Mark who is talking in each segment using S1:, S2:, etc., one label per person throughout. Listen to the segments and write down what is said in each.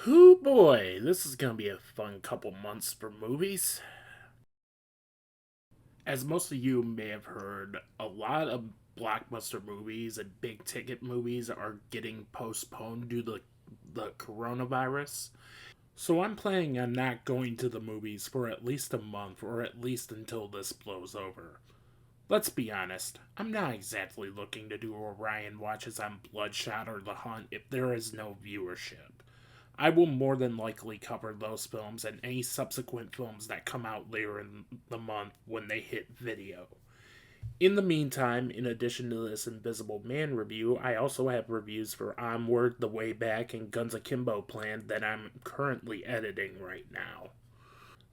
S1: Hoo boy, this is gonna be a fun couple months for movies. As most of you may have heard, a lot of blockbuster movies and big ticket movies are getting postponed due to the coronavirus. So I'm planning on not going to the movies for at least a month or at least until this blows over. Let's be honest, I'm not exactly looking to do Orion watches on Bloodshot or The Hunt if there is no viewership. I will more than likely cover those films and any subsequent films that come out later in the month when they hit video. In the meantime, in addition to this Invisible Man review, I also have reviews for Onward, The Way Back, and Guns Akimbo planned that I'm currently editing right now.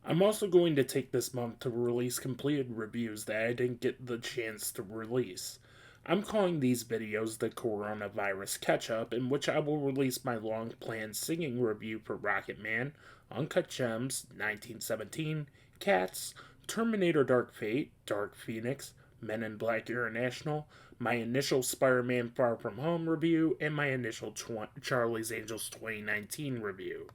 S1: I'm also going to take this month to release completed reviews that I didn't get the chance to release. I'm calling these videos the Coronavirus Catch Up, in which I will release my long planned singing review for Rocket Man, Uncut Gems, 1917, Cats, Terminator Dark Fate, Dark Phoenix, Men in Black International, my initial Spider Man Far From Home review, and my initial Charlie's Angels 2019 review.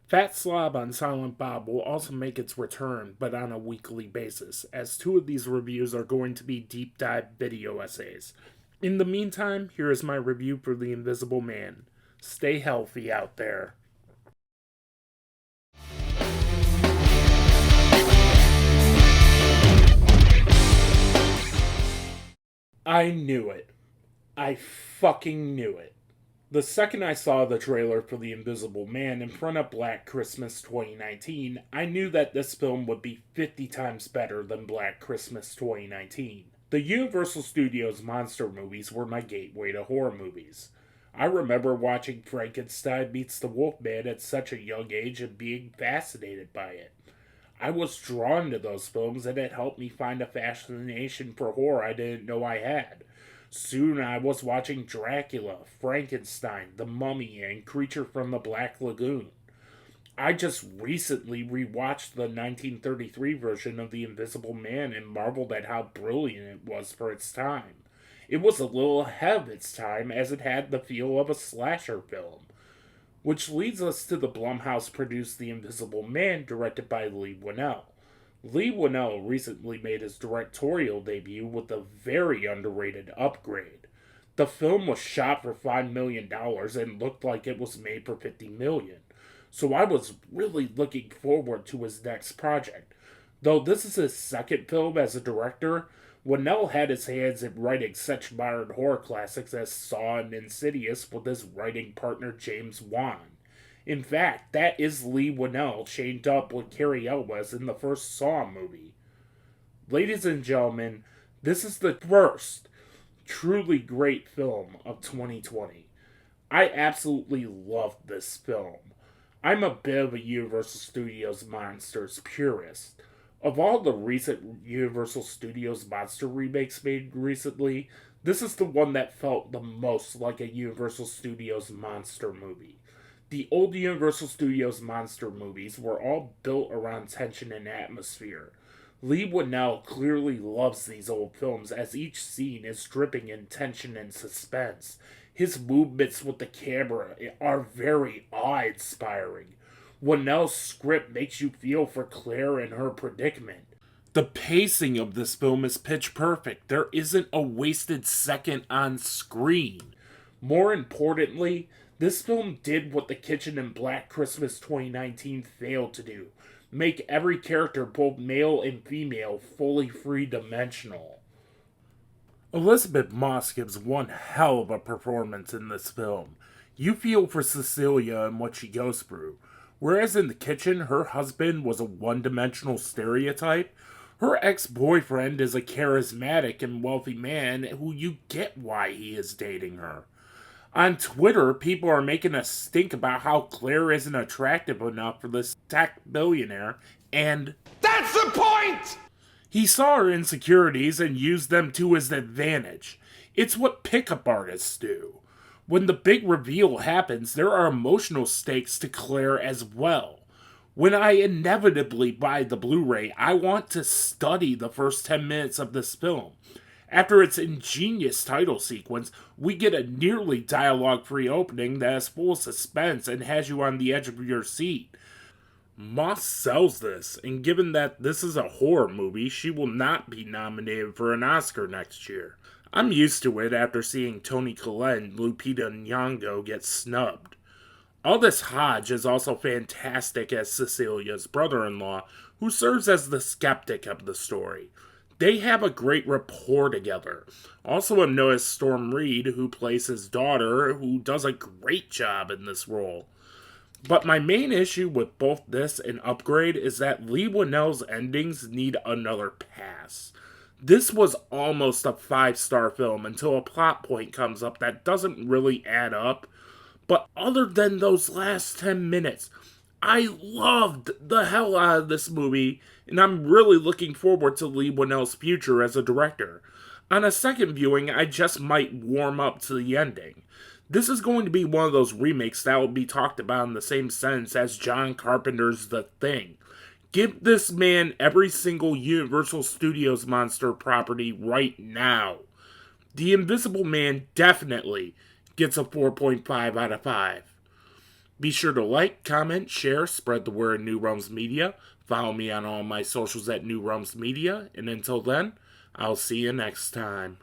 S1: Fat Slob on Silent Bob will also make its return, but on a weekly basis, as two of these reviews are going to be deep dive video essays. In the meantime, here is my review for The Invisible Man. Stay healthy out there. I knew it. I fucking knew it. The second I saw the trailer for The Invisible Man in front of Black Christmas 2019, I knew that this film would be 50 times better than Black Christmas 2019. The Universal Studios monster movies were my gateway to horror movies. I remember watching Frankenstein Meets the Wolfman at such a young age and being fascinated by it. I was drawn to those films and it helped me find a fascination for horror I didn't know I had. Soon I was watching Dracula, Frankenstein, The Mummy, and Creature from the Black Lagoon. I just recently rewatched the 1933 version of The Invisible Man and marveled at how brilliant it was for its time. It was a little ahead of its time as it had the feel of a slasher film. Which leads us to the Blumhouse produced The Invisible Man, directed by Leigh Whanell. Leigh Whanell recently made his directorial debut with a very underrated Upgrade. The film was shot for $5 million dollars and looked like it was made for $50 million dollars. So I was really looking forward to his next project. Though this is his second film as a director, Whannell had his hands in writing such modern horror classics as Saw and Insidious with his writing partner James Wan. In fact, that is Leigh Whannell chained up with Carrie Elwes in the first Saw movie. Ladies and gentlemen, this is the first truly great film of 2020. I absolutely loved this film. I'm a bit of a Universal Studios Monsters purist. Of all the recent Universal Studios monster remakes made recently, this is the one that felt the most like a Universal Studios monster movie. The old Universal Studios monster movies were all built around tension and atmosphere. Leigh Whannell clearly loves these old films as each scene is dripping in tension and suspense. His movements with the camera are very awe-inspiring. Whannell's script makes you feel for Claire and her predicament. The pacing of this film is pitch perfect. There isn't a wasted second on screen. More importantly, this film did what The Kitchen and Black Christmas 2019 failed to do: make every character, both male and female, fully three dimensional. Elizabeth Moss gives one hell of a performance in this film. You feel for Cecilia and what she goes through. Whereas in The Kitchen, her husband was a one dimensional stereotype, her ex boyfriend is a charismatic and wealthy man who you get why he is dating her. On Twitter, people are making a stink about how Claire isn't attractive enough for this tech billionaire, and
S2: That's the point!
S1: he saw her insecurities and used them to his advantage. It's what pickup artists do. When the big reveal happens, there are emotional stakes to Claire as well. When I inevitably buy the Blu ray, I want to study the first 10 minutes of this film. After its ingenious title sequence, we get a nearly dialogue-free opening that is full of suspense and has you on the edge of your seat. Moss sells this, and given that this is a horror movie, she will not be nominated for an Oscar next year. I'm used to it after seeing Toni Collette and Lupita Nyong'o get snubbed. Aldous Hodge is also fantastic as Cecilia's brother-in-law, who serves as the skeptic of the story. They have a great rapport together. Also, I've noticed Storm Reed, who plays his daughter, who does a great job in this role. But my main issue with both this and Upgrade is that Leigh Whanell's endings need another pass. This was almost a 5-star film until a plot point comes up that doesn't really add up. But other than those last 10 minutes, I loved the hell out of this movie, and I'm really looking forward to Leigh Whanell's future as a director. On a second viewing, I just might warm up to the ending. This is going to be one of those remakes that will be talked about in the same sense as John Carpenter's The Thing. Give this man every single Universal Studios monster property right now. The Invisible Man definitely gets a 4.5 out of 5. Be sure to like, comment, share, spread the word New Realms Media. Follow me on all my socials at New Realms Media. And until then, I'll see you next time.